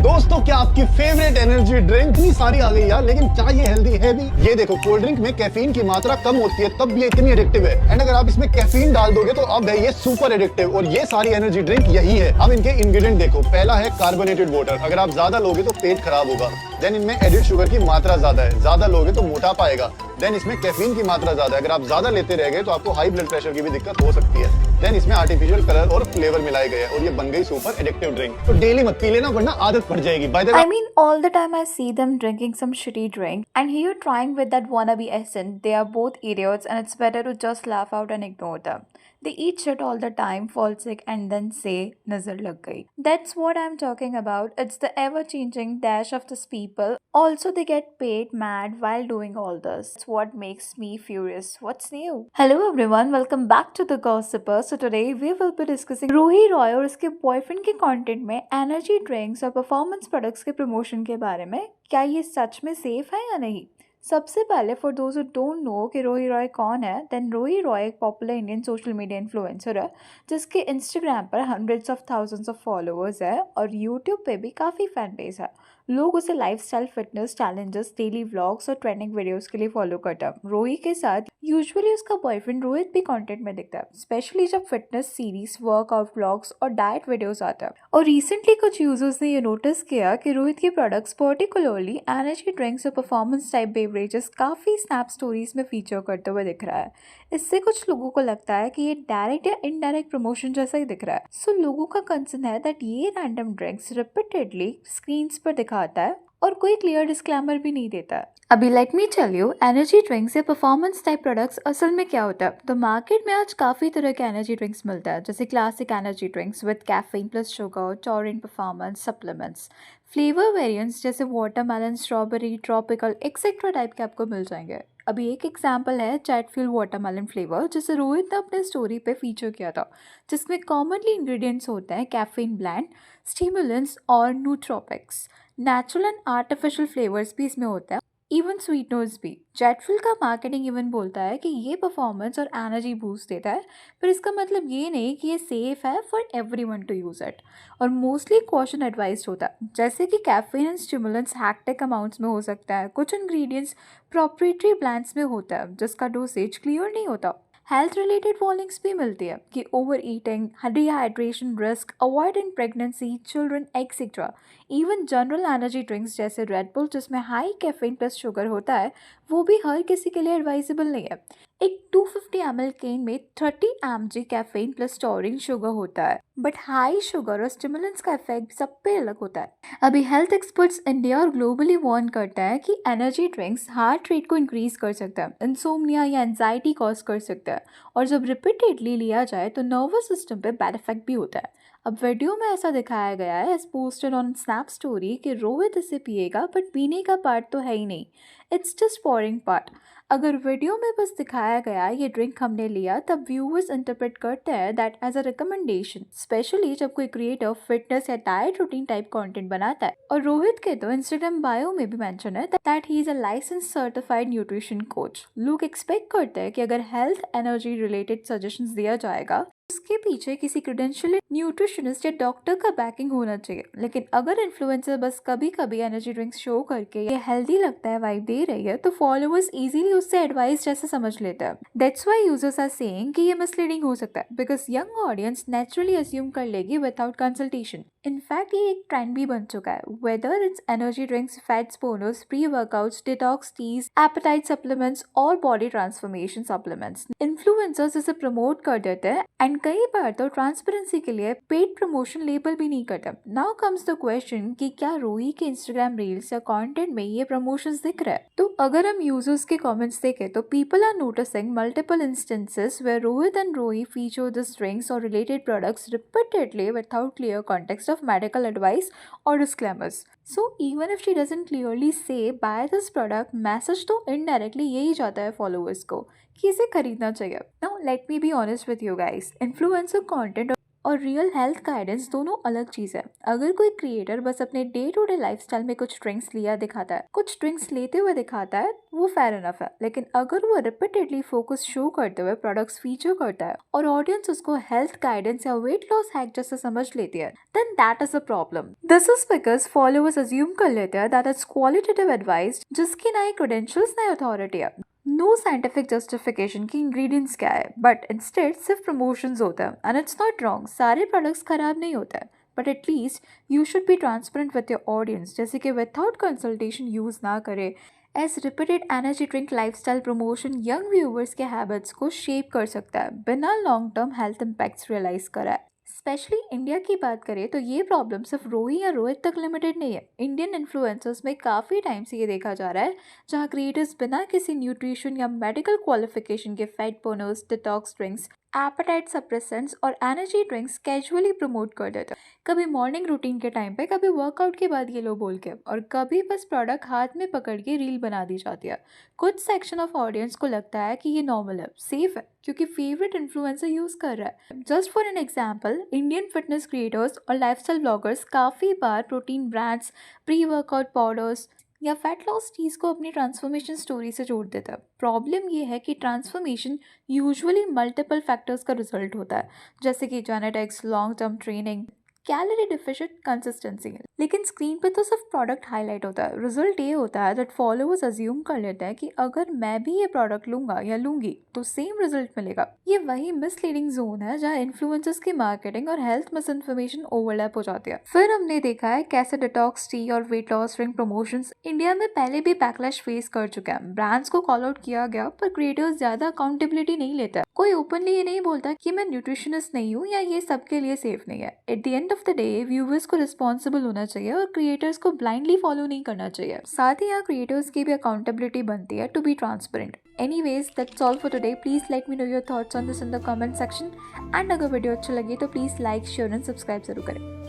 दोस्तों क्या आपकी फेवरेट एनर्जी ड्रिंक इतनी सारी आ गई यार, लेकिन क्या ये हेल्दी है भी? ये देखो, कोल्ड ड्रिंक में कैफीन की मात्रा कम होती है तब भी ये इतनी एडिक्टिव है। एंड अगर आप इसमें कैफीन डाल दोगे तो अब है ये सुपर एडिक्टिव। और ये सारी एनर्जी ड्रिंक यही है। अब इनके इंग्रेडिएंट देखो, पहला है कार्बोनेटेड वाटर। अगर आप ज्यादा लोगे तो पेट खराब होगा। देन इनमें एडिड शुगर की मात्रा ज्यादा है, ज्यादा लोगे तो मोटापा आएगा। देन इसमें कैफीन की मात्रा ज्यादा है, अगर आप ज्यादा लेते रह गए तो आपको हाई ब्लड प्रेशर की भी दिक्कत हो सकती है। देन इसमें आर्टिफिशियल कलर और फ्लेवर मिलाए गए हैं और ये बन गई सुपर एडिक्टिव ड्रिंक। तो डेली मत पी लेना वरना आदत पड़ जाएगी। By the way, I mean, all the time I see them drinking some shitty drink, and here trying with that wannabe essence. They are both idiots, and it's better to just laugh out and ignore them. They eat shit all the time, fall sick, and then say, Nazar lag gayi. That's what I'm talking about. It's the ever changing dash of these people. Also, they get paid mad while doing all this. It's what makes me furious. What's new? Hello, everyone. Welcome back to The Gossiper. So, today we will be discussing Ruhi Roy और उसके boyfriend के content में energy drinks और performance products के promotion के बारे में। क्या ये सच में सेफ है या नहीं? सबसे पहले for those who don't know कि रूही रॉय कौन है, देन रूही रॉय एक popular Indian social media influencer है जिसके इंस्टाग्राम पर hundreds of thousands of followers है और यूट्यूब पे भी काफ़ी फैन बेस है। लोग उसे lifestyle, fitness challenges, daily vlogs और ट्रेंडिंग वीडियोस के लिए फॉलो करता है। रूही के साथ यूजुअली उसका बॉयफ्रेंड रोहित भी कंटेंट में दिखता है, स्पेशली जब फिटनेस सीरीज, वर्कआउट व्लॉग्स और डाइट वीडियोस आता है। और रिसेंटली कुछ यूजर्स ने ये नोटिस किया कि रोहित के प्रोडक्ट्स, पर्टिकुलरली एनर्जी ड्रिंक्स और परफॉर्मेंस टाइप बेवरेजेस, काफ़ी स्नैप स्टोरीज में फीचर करते हुए दिख रहा है। इससे कुछ लोगों को लगता है कि ये डायरेक्ट या इनडायरेक्ट प्रमोशन जैसा ही दिख रहा है। सो लोगों का कंसर्न है दैट ये रैंडम ड्रिंक्स रिपीटेडली स्क्रीन्स पर दिखाता है और कोई क्लियर डिस्क्लेमर भी नहीं देता है। अभी let me tell you, energy drinks या परफॉर्मेंस टाइप प्रोडक्ट्स असल में क्या होता है। तो मार्केट में आज काफ़ी तरह के एनर्जी ड्रिंक्स मिलता है, जैसे classic energy drinks with caffeine plus sugar, taurine performance supplements, flavour variants जैसे watermelon, strawberry, tropical etcetera type के आपको मिल जाएंगे। अभी एक एग्जांपल है चैट फ्यूल वाटरमेलन फ्लेवर, जिसे रोहित ने अपने स्टोरी पे फीचर किया था, जिसमें कॉमनली इंग्रेडिएंट्स होते हैं कैफीन ब्लेंड, स्टिमुलेंट्स और न्यूट्रोपिक्स। नेचुरल एंड आर्टिफिशियल फ्लेवर्स भी इसमें होते हैं, इवन स्वीटनर्स भी। जेटफुल का मार्केटिंग इवन बोलता है कि ये परफॉर्मेंस और एनर्जी बूस्ट देता है, पर इसका मतलब ये नहीं कि ये सेफ है for everyone to use it. और मोस्टली कॉशन एडवाइस्ड होता है, जैसे कि caffeine and stimulants hectic amounts में हो सकता है, कुछ इंग्रेडिएंट्स प्रोप्राइटरी ब्रांड्स में होता है जिसका डोसेज क्लियर नहीं होता। हेल्थ रिलेटेड वार्निंग्स भी मिलती है कि over eating, dehydration risk, avoid in pregnancy, children etcetera. Even general energy drinks जैसे रेड बुल, जिसमें हाई कैफीन प्लस शुगर होता है, वो भी हर किसी के लिए एडवाइजेबल नहीं है। एक 250 ml केन में 30 mg caffeine plus taurine sugar होता है, बट हाई शुगर और स्टिमुलेंट्स का इफेक्ट सब पे अलग होता है। अभी हेल्थ एक्सपर्ट्स इंडिया और ग्लोबली वार्न करता है कि एनर्जी ड्रिंक्स हार्ट रेट को इंक्रीज कर सकता है, इंसोम्निया या एंजाइटी कॉज कर सकता है, और जब रिपीटेडली लिया जाए तो नर्वस सिस्टम पे बैड इफेक्ट भी होता है। अब वीडियो में ऐसा दिखाया गया है, as posted on snap story, कि रोहित इसे पिएगा बट पीने का पार्ट तो है ही नहीं, इट्स जस्ट पोरिंग पार्ट। अगर वीडियो में बस दिखाया गया ये ड्रिंक हमने लिया, तब व्यूअर्स इंटरप्रेट करते हैं that as a recommendation, especially जब कोई क्रिएटर फिटनेस या डाइट रूटीन टाइप कंटेंट बनाता है। और रोहित के तो इंस्टाग्राम बायो में भी मेंशन है that he is a licence certified nutrition coach. लोग एक्सपेक्ट करते हैं कि अगर हेल्थ एनर्जी रिलेटेड सजेशंस दिया जाएगा, उसके पीछे किसी क्रेडेंशियल्ड न्यूट्रिशनिस्ट या डॉक्टर का बैकिंग होना चाहिए। लेकिन अगर इन्फ्लुएंसर बस कभी कभी एनर्जी ड्रिंक्स शो करके ये हेल्दी लगता है वाइब दे रही है, तो फॉलोअर्स इजीली उससे एडवाइस जैसे समझ लेते हैं। That's why users are saying कि ये मिसलीडिंग हो सकता है, because young audience naturally assume कर लेगी विदाउट कंसल्टेशन। इनफैक्ट ये एक ट्रेंड भी बन चुका है, whether it's energy drinks, fats burners, pre workouts, detox teas, appetite supplements और बॉडी ट्रांसफॉर्मेशन सप्लीमेंट्स। इन्फ्लुएंसर्स इसे प्रमोट कर देते हैं एंड कई बार तो ट्रांसपेरेंसी के लिए पेड प्रमोशन लेबल भी नहीं करता। नाउ कम्स द क्वेश्चन कि क्या रूही के इंस्टाग्राम रील्स या कंटेंट में ये प्रमोशंस दिख रहा है? तो अगर हम यूजर्स के कमेंट्स देखें तो people are noticing multiple instances where Rohit and Ruhi feature this drinks और related products repeatedly without clear context of medical advice और disclaimers. So even if she doesn't clearly say buy this product, message तो indirectly यही जाता है followers को कि इसे खरीदना चाहिए। Now let me be honest with you guys, influencer content और रियल हेल्थ गाइडेंस दोनों अलग चीज है। अगर कोई क्रिएटर बस अपने डे टू डे लाइफस्टाइल में कुछ ड्रिंक्स लिया दिखाता है, कुछ ड्रिंक्स लेते हुए दिखाता है, वो फेयर इनफ है। लेकिन अगर वो रिपीटेडली फोकस शो करते हुए प्रोडक्ट्स फीचर करता है और ऑडियंस उसको हेल्थ गाइडेंस या वेट लॉस हैक जैसा समझ लेती है, then that is a problem. This is because followers assume कर लेते हैं दैट इट्स क्वालिटेटिव एडवाइस जिसकी ना ही क्रेडेंशियल्स ना अथॉरिटी है। नो साइंटिफिक जस्टिफिकेशन की इंग्रेडिएंट्स क्या है, बट इंस्टेड सिर्फ प्रमोशंस होता है। एंड इट्स नॉट रॉन्ग, सारे प्रोडक्ट्स खराब नहीं होते हैं, but at least you should be transparent with your audience, जैसे कि विदाउट कंसल्टेशन यूज ना करे। As repeated energy drink lifestyle promotion young viewers के हैबिट्स को शेप कर सकता है बिना long term health impacts realise कराए। स्पेशली इंडिया की बात करें तो ये प्रॉब्लम सिर्फ रोही या रोहित तक लिमिटेड नहीं है। इंडियन इन्फ्लुएंसर्स में काफ़ी टाइम से ये देखा जा रहा है जहाँ क्रिएटर्स बिना किसी न्यूट्रिशन या मेडिकल क्वालिफिकेशन के fat burners, detox drinks, appetite suppressants और एनर्जी ड्रिंक्स कैजुअली प्रमोट कर देते हैं। कभी मॉर्निंग रूटीन के टाइम पे, कभी वर्कआउट के बाद ये लो बोल के, और कभी बस प्रोडक्ट हाथ में पकड़ के रील बना दी जाती है। कुछ सेक्शन ऑफ ऑडियंस को लगता है कि ये नॉर्मल है, सेफ है, क्योंकि फेवरेट इन्फ्लुएंसर यूज कर रहा है। Just for an example, Indian fitness creators और लाइफस्टाइल ब्लॉगर्स काफ़ी बार protein brands, pre workout powders या फैट लॉस टीज को अपनी ट्रांसफॉर्मेशन स्टोरी से जोड़ देता है। प्रॉब्लम ये है कि ट्रांसफॉर्मेशन यूजुअली मल्टीपल फैक्टर्स का रिजल्ट होता है, जैसे कि genetics, long term training, calorie deficit, consistency. लेकिन स्क्रीन पे तो सिर्फ प्रोडक्ट हाईलाइट होता है। रिजल्ट ये होता है दैट फॉलोअर्स अज्यूम कर लेते हैं कि अगर मैं भी ये प्रोडक्ट लूंगा या लूंगी तो सेम रिजल्ट मिलेगा। ये वही मिसलीडिंग जोन है जहाँ इन्फ्लुएंसर्स की मार्केटिंग और हेल्थ मिस इन्फॉर्मेशन ओवरलैप हो जाती है। फिर हमने देखा है कैसे डिटॉक्स टी और weight loss drink promotions India में पहले भी बैकलैश फेस कर चुके हैं। ब्रांड्स को कॉल आउट किया गया, पर क्रिएटर्स ज्यादा अकाउंटेबिलिटी नहीं लेता। कोई ओपनली ये नहीं बोलता कि मैं न्यूट्रिशनिस्ट नहीं हूँ या ये सबके लिए सेफ नहीं है। At the end of the day viewers को रिस्पॉन्सिबल होना चाहिए और क्रिएटर्स को ब्लाइंडली फॉलो नहीं करना चाहिए। साथ ही यहाँ क्रिएटर्स की भी अकाउंटेबिलिटी बनती है to be transparent. Anyways, that's all for today. Please let me know your thoughts on this in the comment section. And अगर वीडियो अच्छा लगे तो please like, share and subscribe जरूर करें।